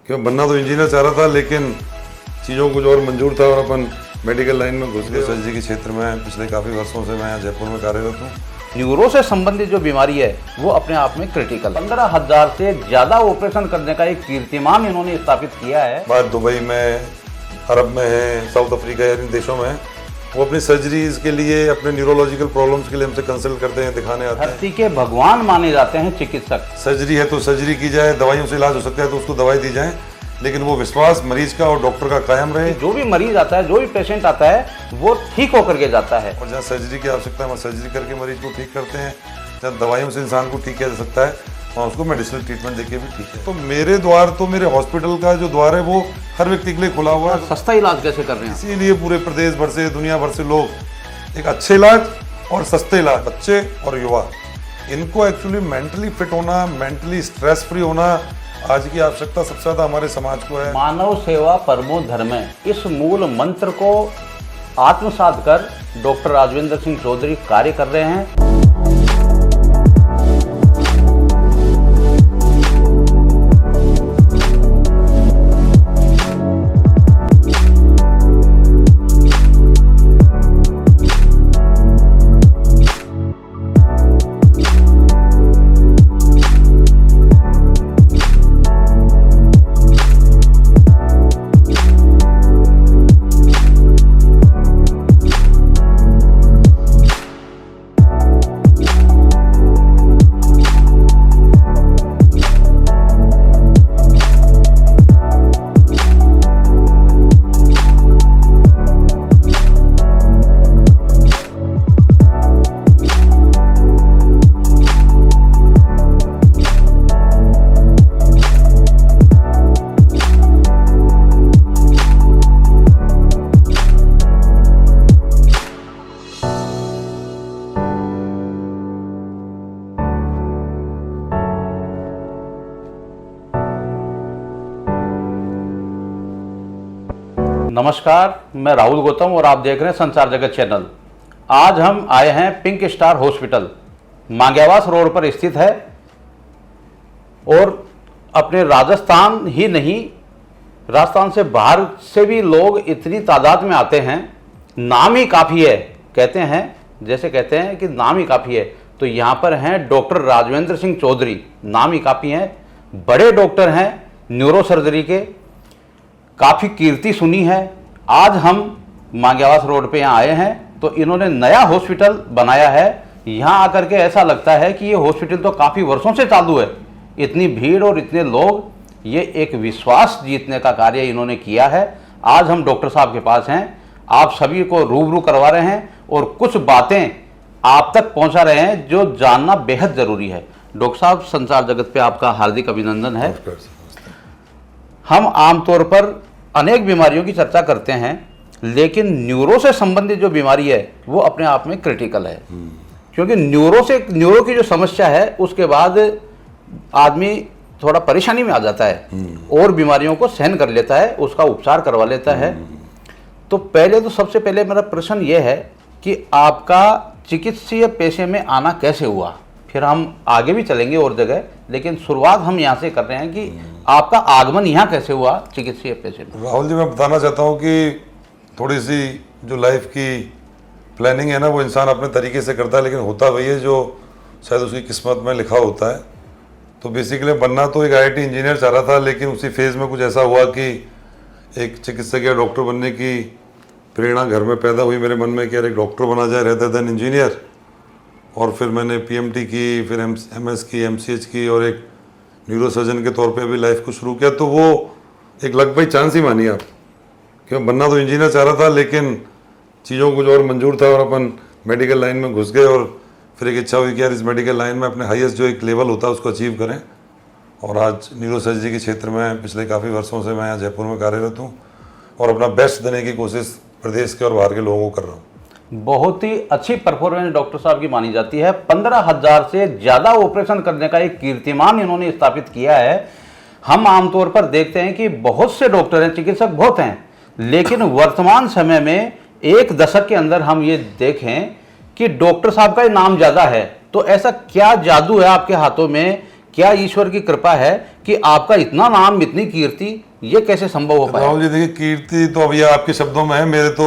क्यों बनना तो इंजीनियर चाह रहा था, लेकिन चीज़ों कुछ और मंजूर था और अपन मेडिकल लाइन में घुस गए। सर्जरी के क्षेत्र में पिछले काफ़ी वर्षों से मैं यहाँ जयपुर में कार्यरत हूँ। न्यूरो से संबंधित जो बीमारी है वो अपने आप में क्रिटिकल। 15,000 से ज़्यादा ऑपरेशन करने का एक कीर्तिमान इन्होंने स्थापित किया है। बात दुबई में, अरब में है, साउथ अफ्रीका या इन देशों में वो अपनी सर्जरीज के लिए, अपने न्यूरोलॉजिकल प्रॉब्लम्स के लिए हमसे कंसल्ट करते हैं, दिखाने आते हैं। धरती के भगवान माने जाते हैं चिकित्सक। सर्जरी है तो सर्जरी की जाए, दवाइयों से इलाज हो सकता है तो उसको दवाई दी जाए, लेकिन वो विश्वास मरीज का और डॉक्टर का कायम रहे। जो भी मरीज आता है, जो भी पेशेंट आता है वो ठीक होकर के जाता है। और जहाँ सर्जरी की आवश्यकता है वहाँ सर्जरी करके मरीज को ठीक करते हैं। जहाँ दवाइयों से इंसान को ठीक किया जा सकता है वहाँ उसको मेडिसिनल ट्रीटमेंट देके भी ठीक है। तो मेरे द्वार, तो मेरे हॉस्पिटल का जो द्वार है वो हर व्यक्ति के लिए खुला हुआ है। सस्ता इलाज कैसे कर रहे हैं? इसीलिए पूरे प्रदेश भर से, दुनिया भर से लोग एक अच्छे इलाज और सस्ते इलाज, बच्चे और युवा, इनको एक्चुअली मेंटली फिट होना, मेंटली स्ट्रेस फ्री होना आज की आवश्यकता सबसे ज्यादा हमारे समाज को है। मानव सेवा परमो धर्मः, इस मूल मंत्र को आत्मसात कर डॉक्टर राजविंदर सिंह चौधरी कार्य कर रहे हैं। नमस्कार, मैं राहुल गौतम और आप देख रहे हैं संचार जगत चैनल। आज हम आए हैं pink star hospital, Mangyawas road पर स्थित है। और अपने राजस्थान ही नहीं, राजस्थान से बाहर से भी लोग इतनी तादाद में आते हैं, नाम ही काफ़ी है। कहते हैं, जैसे कहते हैं कि नाम ही काफ़ी है, तो यहाँ पर हैं डॉक्टर राजविंदर सिंह चौधरी। नाम ही काफ़ी हैं, बड़े डॉक्टर हैं न्यूरो सर्जरी के, काफ़ी कीर्ति सुनी है। आज हम मांग्यावास रोड पे यहाँ आए हैं तो इन्होंने नया हॉस्पिटल बनाया है। यहाँ आकर के ऐसा लगता है कि ये हॉस्पिटल तो काफ़ी वर्षों से चालू है। इतनी भीड़ और इतने लोग, ये एक विश्वास जीतने का कार्य इन्होंने किया है। आज हम डॉक्टर साहब के पास हैं, आप सभी को रूबरू करवा रहे हैं और कुछ बातें आप तक पहुँचा रहे हैं जो जानना बेहद ज़रूरी है। डॉक्टर साहब, संचार जगत पे आपका हार्दिक अभिनंदन है। हम आमतौर पर अनेक बीमारियों की चर्चा करते हैं, लेकिन न्यूरो से संबंधित जो बीमारी है वो अपने आप में क्रिटिकल है। क्योंकि न्यूरो की जो समस्या है उसके बाद आदमी थोड़ा परेशानी में आ जाता है और बीमारियों को सहन कर लेता है, उसका उपचार करवा लेता है। तो पहले तो सबसे पहले मेरा प्रश्न ये है कि आपका चिकित्सीय पेशे में आना कैसे हुआ? फिर हम आगे भी चलेंगे और जगह, लेकिन शुरुआत हम यहाँ से कर रहे हैं कि आपका आगमन यहाँ कैसे हुआ चिकित्सीय पेशे में? राहुल जी, मैं बताना चाहता हूँ कि थोड़ी सी जो लाइफ की प्लानिंग है ना, वो इंसान अपने तरीके से करता है, लेकिन होता वही है जो शायद उसकी किस्मत में लिखा होता है। तो बेसिकली बनना तो एक IIT इंजीनियर चाह रहा था, लेकिन उसी फेज़ में कुछ ऐसा हुआ कि एक चिकित्सक या डॉक्टर बनने की प्रेरणा घर में पैदा हुई मेरे मन में कि यार एक डॉक्टर बना जाए रेदर देन इंजीनियर। और फिर मैंने PMT की, फिर MS की, MCH की और एक न्यूरो सर्जन के तौर पे अभी लाइफ को शुरू किया। तो वो एक लक बाई चांस ही मानिए आप, क्यों बनना तो इंजीनियर चाह रहा था, लेकिन चीज़ों कुछ और मंजूर था और अपन मेडिकल लाइन में घुस गए। और फिर एक इच्छा हुई कि यार इस मेडिकल लाइन में अपने हाईएस्ट जो एक लेवल होता है उसको अचीव करें। और आज न्यूरो सर्जरी के क्षेत्र में पिछले काफ़ी वर्षों से मैं यहाँ जयपुर में कार्यरत हूँ और अपना बेस्ट देने की कोशिश प्रदेश के और बाहर के लोगों को कर रहा हूँ। बहुत ही अच्छी परफॉर्मेंस डॉक्टर साहब की मानी जाती है। 15,000 से ज़्यादा ऑपरेशन करने का एक कीर्तिमान इन्होंने स्थापित किया है। हम आमतौर पर देखते हैं कि बहुत से डॉक्टर हैं, चिकित्सक बहुत हैं, लेकिन वर्तमान समय में एक दशक के अंदर हम ये देखें कि डॉक्टर साहब का नाम ज़्यादा है। तो ऐसा क्या जादू है आपके हाथों में क्या ईश्वर की कृपा है कि आपका इतना नाम, इतनी कीर्ति, ये कैसे संभव हो पाया? राहुल जी देखिए, कीर्ति तो अब यह आपके शब्दों में है। मेरे तो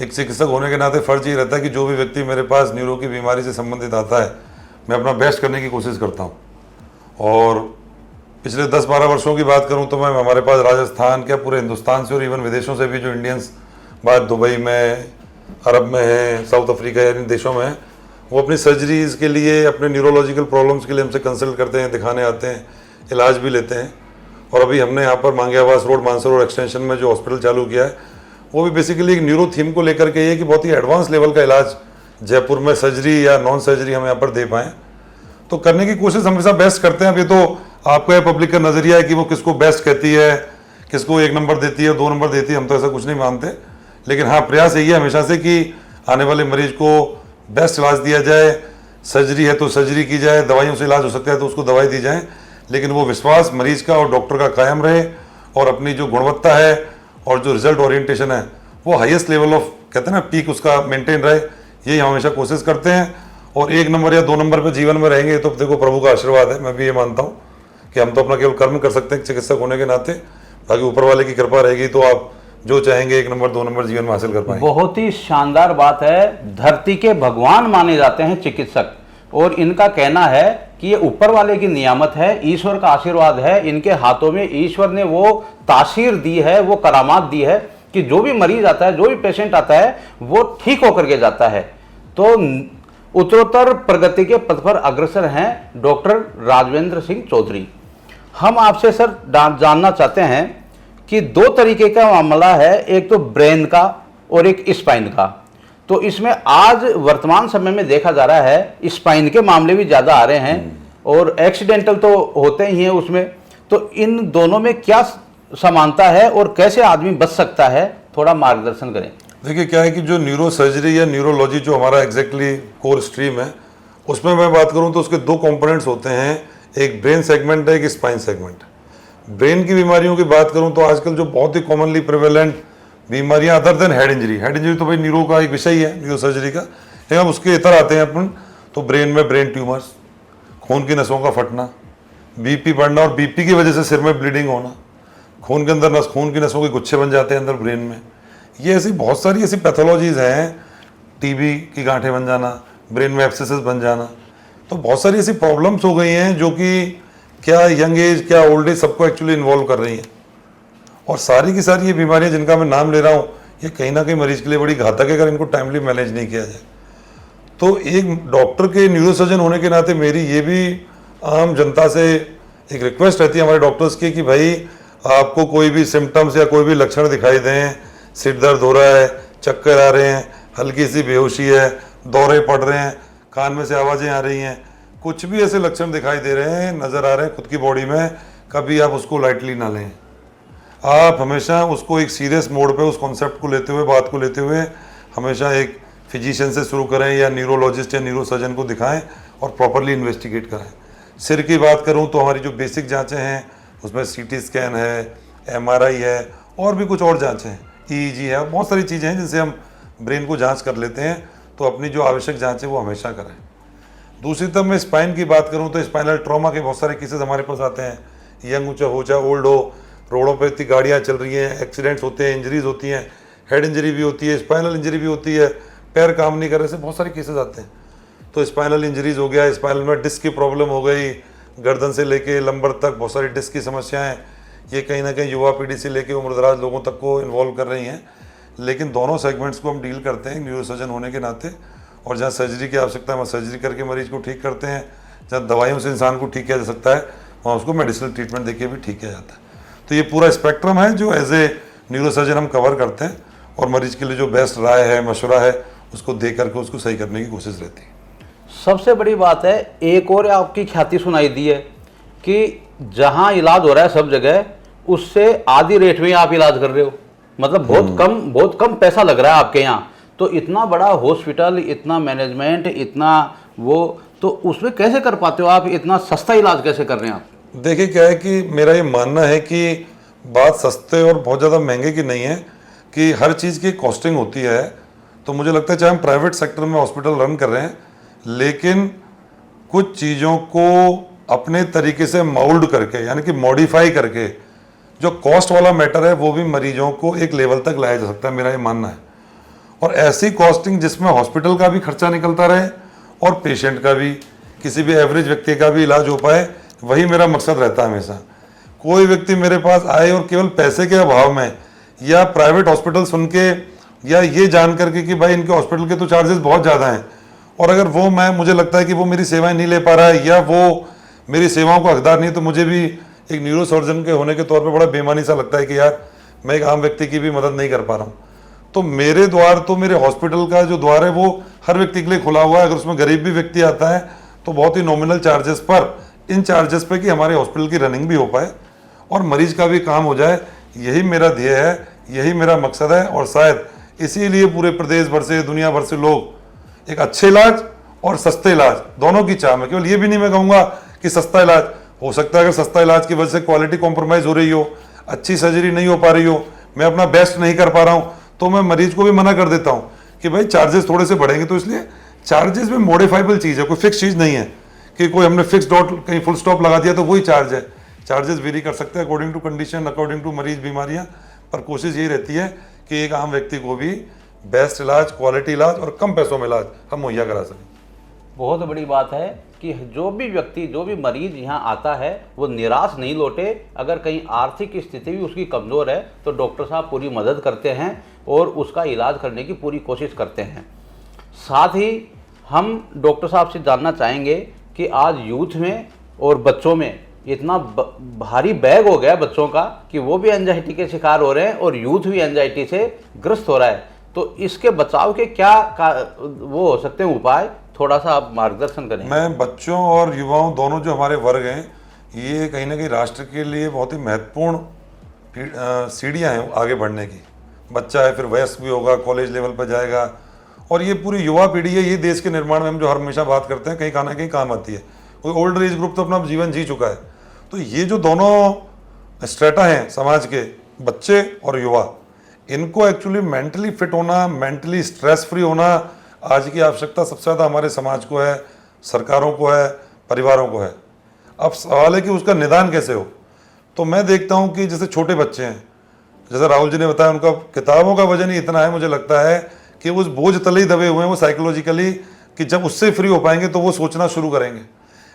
एक चिकित्सक होने के नाते फर्ज ये रहता है कि जो भी व्यक्ति मेरे पास न्यूरो की बीमारी से संबंधित आता है, मैं अपना बेस्ट करने की कोशिश करता हूँ। और पिछले 10-12 वर्षों की बात करूँ तो मैं हमारे पास राजस्थान क्या पूरे हिंदुस्तान से और इवन विदेशों से भी जो इंडियंस बाहर दुबई में, अरब में हैं, साउथ अफ्रीका या इन देशों में हैं, वो अपनी सर्जरीज़ के लिए, अपने न्यूरोलॉजिकल प्रॉब्लम्स के लिए हमसे कंसल्ट करते हैं, दिखाने आते हैं, इलाज भी लेते हैं। और अभी हमने यहाँ पर मांग्यावास रोड, मानसरोवर एक्सटेंशन में जो हॉस्पिटल चालू किया है, वो भी बेसिकली एक न्यूरो थीम को लेकर के ये कि बहुत ही एडवांस लेवल का इलाज जयपुर में सर्जरी या नॉन सर्जरी हम यहाँ पर दे पाएँ। तो करने की कोशिश हमेशा बेस्ट करते हैं। अब ये तो आपका पब्लिक का नज़रिया है कि वो किसको बेस्ट कहती है, किसको 1 नंबर देती है, 2 नंबर देती है, हम तो ऐसा कुछ नहीं मानते। लेकिन हाँ, प्रयास यही है हमेशा से कि आने वाले मरीज को बेस्ट इलाज दिया जाए। सर्जरी है तो सर्जरी की जाए, दवाइयों से इलाज हो सकता है तो उसको दवाई दी जाए, लेकिन वो विश्वास मरीज का और डॉक्टर का कायम रहे और अपनी जो गुणवत्ता है और जो रिजल्ट ओरिएंटेशन है वो हाईएस्ट लेवल ऑफ, कहते हैं ना, पीक उसका मेंटेन रहे। यही हम हमेशा कोशिश करते हैं। और 1 नंबर या 2 नंबर पे जीवन में रहेंगे तो देखो प्रभु का आशीर्वाद है। मैं भी ये मानता हूँ कि हम तो अपना केवल कर्म कर सकते हैं चिकित्सक होने के नाते, बाकी ऊपर वाले की कृपा रहेगी तो आप जो चाहेंगे 1 नंबर 2 नंबर जीवन में हासिल कर पाएंगे। बहुत ही शानदार बात है। धरती के भगवान माने जाते हैं चिकित्सक, और इनका कहना है कि ये ऊपर वाले की नियामत है, ईश्वर का आशीर्वाद है। इनके हाथों में ईश्वर ने वो तासीर दी है, वो करामात दी है कि जो भी मरीज आता है, जो भी पेशेंट आता है, वो ठीक होकर के जाता है। तो उत्तरोत्तर प्रगति के पथ पर अग्रसर हैं डॉक्टर राजवेंद्र सिंह चौधरी। हम आपसे सर जानना चाहते हैं कि 2 तरीके का मामला है, एक तो ब्रेन का और एक स्पाइन का। तो इसमें आज वर्तमान समय में देखा जा रहा है स्पाइन के मामले भी ज़्यादा आ रहे हैं और एक्सीडेंटल तो होते ही हैं उसमें। तो इन दोनों में क्या समानता है और कैसे आदमी बच सकता है, थोड़ा मार्गदर्शन करें। देखिए क्या है कि जो न्यूरो सर्जरी या न्यूरोलॉजी जो हमारा एग्जैक्टली कोर स्ट्रीम है, उसमें मैं बात करूं तो उसके 2 कंपोनेंट्स होते हैं, एक ब्रेन सेगमेंट है, एक स्पाइन सेगमेंट। ब्रेन की बीमारियों की बात करूं तो आजकल जो बहुत ही कॉमनली प्रिवेलेंट बीमारियां अदर देन हेड इंजरी तो भाई न्यूरो का एक विषय ही है, न्यूरो सर्जरी का, लेकिन हम उसके इतर आते हैं अपन। तो ब्रेन में ब्रेन ट्यूमर्स, खून की नसों का फटना, बीपी बढ़ना और बीपी की वजह से सिर में ब्लीडिंग होना, खून के अंदर खून की नसों के गुच्छे बन जाते हैं अंदर ब्रेन में। ये ऐसी बहुत सारी ऐसी पैथोलॉजीज हैं, टीबी की गांठें बन जाना, ब्रेन में एब्सेसेस बन जाना। तो बहुत सारी ऐसी प्रॉब्लम्स हो गई हैं जो कि क्या यंग एज क्या ओल्ड एज सबको एक्चुअली इन्वॉल्व कर रही हैं। और सारी की सारी ये बीमारियां जिनका मैं नाम ले रहा हूँ, ये कहीं ना कहीं मरीज के लिए बड़ी घातक है अगर इनको टाइमली मैनेज नहीं किया जाए। तो एक डॉक्टर के न्यूरोसर्जन होने के नाते मेरी ये भी आम जनता से एक रिक्वेस्ट रहती है हमारे डॉक्टर्स की कि भाई आपको कोई भी सिम्टम्स या कोई भी लक्षण दिखाई दें, सिर दर्द हो रहा है, चक्कर आ रहे हैं, हल्की सी बेहोशी है, दौरे पड़ रहे हैं, कान में से आवाज़ें आ रही हैं, कुछ भी ऐसे लक्षण दिखाई दे रहे हैं, नज़र आ रहे हैं खुद की बॉडी में, कभी आप उसको लाइटली ना लें। आप हमेशा उसको एक सीरियस मोड पे उस कॉन्सेप्ट को लेते हुए, बात को लेते हुए हमेशा एक फिजिशियन से शुरू करें या न्यूरोलॉजिस्ट या न्यूरोसर्जन को दिखाएं और प्रॉपरली इन्वेस्टिगेट करें। सिर की बात करूं तो हमारी जो बेसिक जांचें हैं उसमें सीटी स्कैन है, एमआरआई है और भी कुछ और जांचें हैं, ईईजी है, बहुत सारी चीज़ें हैं जिनसे हम ब्रेन को जांच कर लेते हैं। तो अपनी जो आवश्यक जांच है वो हमेशा करें। दूसरी तरफ मैं स्पाइन की बात करूं तो स्पाइनल ट्रॉमा के बहुत सारे केसेस हमारे पास आते हैं। यंग हो चाहे ओल्ड हो, रोडों पर इतनी गाड़ियाँ चल रही हैं, एक्सीडेंट्स होते हैं, इंजरीज होती हैं, हेड इंजरी भी होती है, स्पाइनल इंजरी भी होती है, पैर काम नहीं कर रहे से बहुत सारे केसेस आते हैं। तो स्पाइनल इंजरीज हो गया, स्पाइनल में डिस्क की प्रॉब्लम हो गई, गर्दन से लेके लंबर तक बहुत सारी डिस्क की समस्याएं, ये कहीं ना कहीं युवा पीढ़ी से लेके उम्रदराज लोगों तक को इन्वॉल्व कर रही हैं। लेकिन दोनों सेगमेंट्स को हम डील करते हैं न्यूरोसर्जन होने के नाते। और जहाँ सर्जरी की आवश्यकता है वहाँ सर्जरी करके मरीज को ठीक करते हैं, जहाँ दवाइयों से इंसान को ठीक किया जा सकता है वहाँ उसको मेडिसिनल ट्रीटमेंट देके भी ठीक किया जाता है। तो ये पूरा स्पेक्ट्रम है जो एज ए न्यूरोसर्जन हम कवर करते हैं और मरीज के लिए जो बेस्ट राय है, मशवरा है, उसको दे करके उसको सही करने की कोशिश रहती है। सबसे बड़ी बात है, एक और आपकी ख्याति सुनाई दी है कि जहां इलाज हो रहा है सब जगह, उससे आधी रेट में आप इलाज कर रहे हो, मतलब बहुत कम पैसा लग रहा है आपके यहाँ। तो इतना बड़ा हॉस्पिटल, इतना मैनेजमेंट, इतना वो, तो उसमें कैसे कर पाते हो आप, इतना सस्ता इलाज कैसे कर रहे हैं आप? देखिए क्या है कि मेरा ये मानना है कि बात सस्ते और बहुत ज़्यादा महंगे की नहीं है, कि हर चीज़ की कॉस्टिंग होती है। तो मुझे लगता है चाहे हम प्राइवेट सेक्टर में हॉस्पिटल रन कर रहे हैं, लेकिन कुछ चीज़ों को अपने तरीके से माउल्ड करके, यानी कि मॉडिफाई करके, जो कॉस्ट वाला मैटर है वो भी मरीजों को एक लेवल तक लाया जा सकता है, मेरा ये मानना है। और ऐसी कॉस्टिंग जिसमें हॉस्पिटल का भी खर्चा निकलता रहे और पेशेंट का भी, किसी भी एवरेज व्यक्ति का भी इलाज हो पाए, वही मेरा मकसद रहता है हमेशा। कोई व्यक्ति मेरे पास आए और केवल पैसे के अभाव में या प्राइवेट हॉस्पिटल सुन के या ये जान करके कि भाई इनके हॉस्पिटल के तो चार्जेस बहुत ज़्यादा हैं, और अगर वो मुझे लगता है कि वो मेरी सेवाएं नहीं ले पा रहा है या वो मेरी सेवाओं को हकदार नहीं है, तो मुझे भी एक न्यूरो सर्जन के होने के तौर पे बड़ा बेईमानी सा लगता है कि यार मैं एक आम व्यक्ति की भी मदद नहीं कर पा रहा हूँ। तो मेरे द्वार, तो मेरे हॉस्पिटल का जो द्वार है वो हर व्यक्ति के लिए खुला हुआ है। अगर उसमें गरीब भी व्यक्ति आता है तो बहुत ही नॉमिनल चार्जेस पर, इन चार्जेस पे कि हमारे हॉस्पिटल की रनिंग भी हो पाए और मरीज का भी काम हो जाए, यही मेरा ध्येय है, यही मेरा मकसद है। और शायद इसीलिए पूरे प्रदेश भर से, दुनिया भर से लोग एक अच्छे इलाज और सस्ते इलाज दोनों की चाह में, केवल ये भी नहीं मैं कहूँगा कि सस्ता इलाज हो सकता है, अगर सस्ता इलाज की वजह से क्वालिटी कॉम्प्रोमाइज़ हो रही हो, अच्छी सर्जरी नहीं हो पा रही हो, मैं अपना बेस्ट नहीं कर पा रहा हूँ, तो मैं मरीज को भी मना कर देता हूँ कि भाई चार्जेस थोड़े से बढ़ेंगे। तो इसलिए चार्जेस में मॉडिफाइबल चीज़ है, कोई फिक्स चीज़ नहीं है कि कोई हमने फिक्स डॉट कहीं फुल स्टॉप लगा दिया तो वही चार्ज है। चार्जेस वेरी कर सकते हैं according to condition, according to मरीज, बीमारियाँ, पर कोशिश यही रहती है कि एक आम व्यक्ति को भी बेस्ट इलाज, क्वालिटी इलाज और कम पैसों में इलाज हम मुहैया करा सकें। बहुत बड़ी बात है कि जो भी व्यक्ति, जो भी मरीज यहाँ आता है वो निराश नहीं लौटे। अगर कहीं आर्थिक स्थिति भी उसकी कमज़ोर है तो डॉक्टर साहब पूरी मदद करते हैं और उसका इलाज करने की पूरी कोशिश करते हैं। साथ ही हम डॉक्टर साहब से जानना चाहेंगे कि आज यूथ में और बच्चों में इतना भारी बैग हो गया बच्चों का कि वो भी एंजाइटी के शिकार हो रहे हैं और यूथ भी एंजाइटी से ग्रस्त हो रहा है। तो इसके बचाव के क्या वो हो सकते हैं उपाय, थोड़ा सा आप मार्गदर्शन करें। मैं बच्चों और युवाओं दोनों जो हमारे वर्ग हैं, ये कहीं ना कहीं राष्ट्र के लिए बहुत ही महत्वपूर्ण सीढ़ियाँ हैं आगे बढ़ने की। बच्चा है, फिर वयस्क भी होगा, कॉलेज लेवल पर जाएगा, और ये पूरी युवा पीढ़ी है, ये देश के निर्माण में हम जो हमेशा बात करते हैं कहीं ना कहीं काम आती है। कोई ओल्ड एज ग्रुप तो अपना जीवन जी चुका है, तो ये जो दोनों स्ट्रेटा हैं समाज के, बच्चे और युवा, इनको एक्चुअली मेंटली फिट होना, मेंटली स्ट्रेस फ्री होना आज की आवश्यकता सबसे ज़्यादा हमारे समाज को है, सरकारों को है, परिवारों को है। अब सवाल है कि उसका निदान कैसे हो। तो मैं देखता हूँ कि जैसे छोटे बच्चे हैं, जैसे राहुल जी ने बताया, उनका किताबों का वजन ही इतना है, मुझे लगता है कि उस बोझ तले ही दबे हुए हैं वो साइकोलॉजिकली, कि जब उससे फ्री हो पाएंगे तो वो सोचना शुरू करेंगे।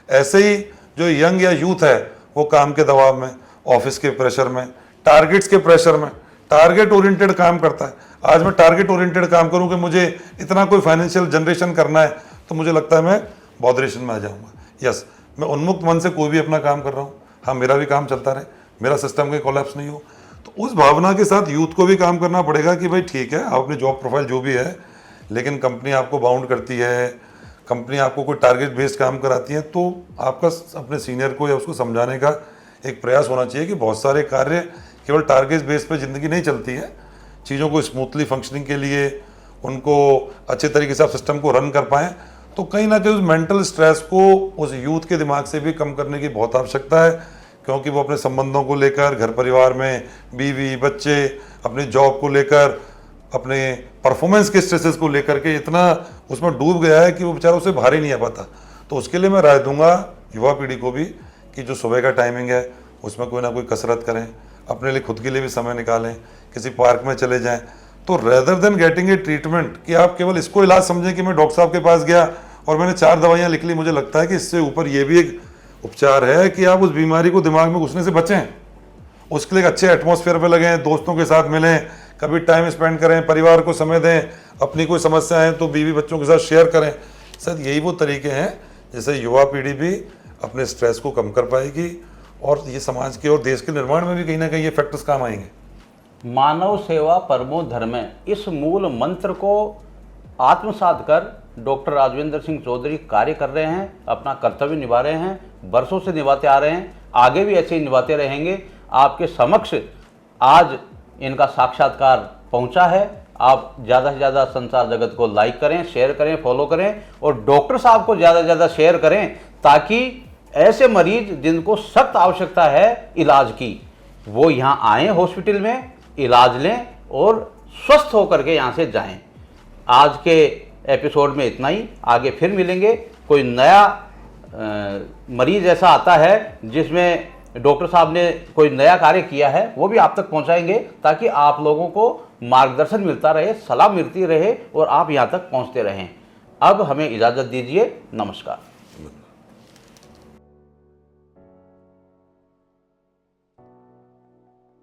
ऐसे ही जो यंग या यूथ है वो काम के दबाव में, ऑफिस के प्रेशर में, टारगेट्स के प्रेशर में, टारगेट ओरिएंटेड काम करता है। आज मैं टारगेट ओरिएंटेड काम करूं कि मुझे इतना कोई फाइनेंशियल जनरेशन करना है, तो मुझे लगता है मैं बॉदरेशन में आ जाऊंगा। यस, मैं उन्मुक्त मन से कोई भी अपना काम कर रहा हूँ, हाँ मेरा भी काम चलता रहे, मेरा सिस्टम का कोलैप्स नहीं हो, तो उस भावना के साथ यूथ को भी काम करना पड़ेगा कि भाई ठीक है, आप अपनी जॉब प्रोफाइल जो भी है, लेकिन कंपनी आपको बाउंड करती है, कंपनी आपको कोई टारगेट बेस्ड काम कराती है, तो आपका अपने सीनियर को या उसको समझाने का एक प्रयास होना चाहिए कि बहुत सारे कार्य केवल टारगेट बेस पे ज़िंदगी नहीं चलती है। चीज़ों को स्मूथली फंक्शनिंग के लिए, उनको अच्छे तरीके से आप सिस्टम को रन कर पाएँ, तो कहीं ना कहीं उस मेंटल स्ट्रेस को उस यूथ के दिमाग से भी कम करने की बहुत आवश्यकता है, क्योंकि वो अपने संबंधों को लेकर, घर परिवार में बीवी बच्चे, अपने जॉब को लेकर, अपने परफॉर्मेंस के स्ट्रेसेस को लेकर के इतना उसमें डूब गया है कि वो बेचारा उससे बाहर ही नहीं आ पाता। तो उसके लिए मैं राय दूंगा युवा पीढ़ी को भी कि जो सुबह का टाइमिंग है उसमें कोई ना कोई कसरत करें, अपने लिए खुद के लिए भी समय निकालें, किसी पार्क में चले जाएं। तो rather than getting a treatment कि आप केवल इसको इलाज समझें कि मैं डॉक्टर साहब के पास गया और मैंने 4 दवाइयाँ लिख ली, मुझे लगता है कि इससे ऊपर ये भी एक उपचार है कि आप उस बीमारी को दिमाग में घुसने से बचें। उसके लिए एक अच्छे एटमॉस्फेयर पे लगें, दोस्तों के साथ मिलें, कभी टाइम स्पेंड करें, परिवार को समय दें, अपनी कोई समस्या है तो बीवी बच्चों के साथ शेयर करें। सर यही वो तरीके हैं जिससे युवा पीढ़ी भी अपने स्ट्रेस को कम कर पाएगी और ये समाज के और देश के निर्माण में भी कहीं ना कहीं ये फैक्टर्स काम आएंगे। मानव सेवा परमो धर्म, इस मूल मंत्र को आत्मसात कर डॉक्टर राजविंदर सिंह चौधरी कार्य कर रहे हैं, अपना कर्तव्य निभा रहे हैं, वर्षों से निभाते आ रहे हैं, आगे भी ऐसे ही निभाते रहेंगे। आपके समक्ष आज इनका साक्षात्कार पहुंचा है। आप ज़्यादा से ज़्यादा संसार जगत को लाइक करें, शेयर करें, फॉलो करें और डॉक्टर साहब को ज़्यादा से ज़्यादा शेयर करें, ताकि ऐसे मरीज जिनको सख्त आवश्यकता है इलाज की, वो यहाँ आएँ हॉस्पिटल में, इलाज लें और स्वस्थ होकर के यहाँ से जाएं। आज के एपिसोड में इतना ही, आगे फिर मिलेंगे कोई नया मरीज ऐसा आता है जिसमें डॉक्टर साहब ने कोई नया कार्य किया है, वो भी आप तक पहुंचाएंगे ताकि आप लोगों को मार्गदर्शन मिलता रहे, सलाह मिलती रहे और आप यहां तक पहुंचते रहें। अब हमें इजाज़त दीजिए, नमस्कार।